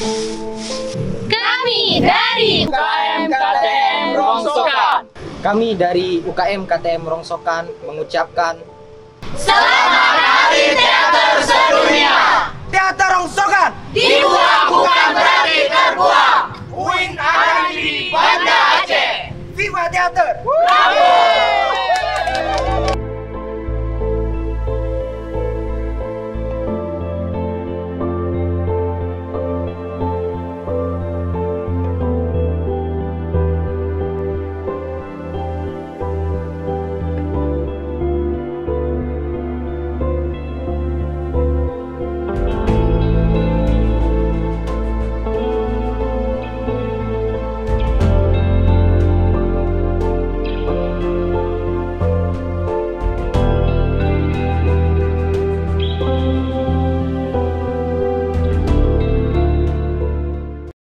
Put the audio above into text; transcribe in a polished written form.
Kami dari UKM KTM Rongsokan. Kami dari UKM KTM Rongsokan mengucapkan Selamat Hari Teater Sedunia. Teater Rongsokan Dibuat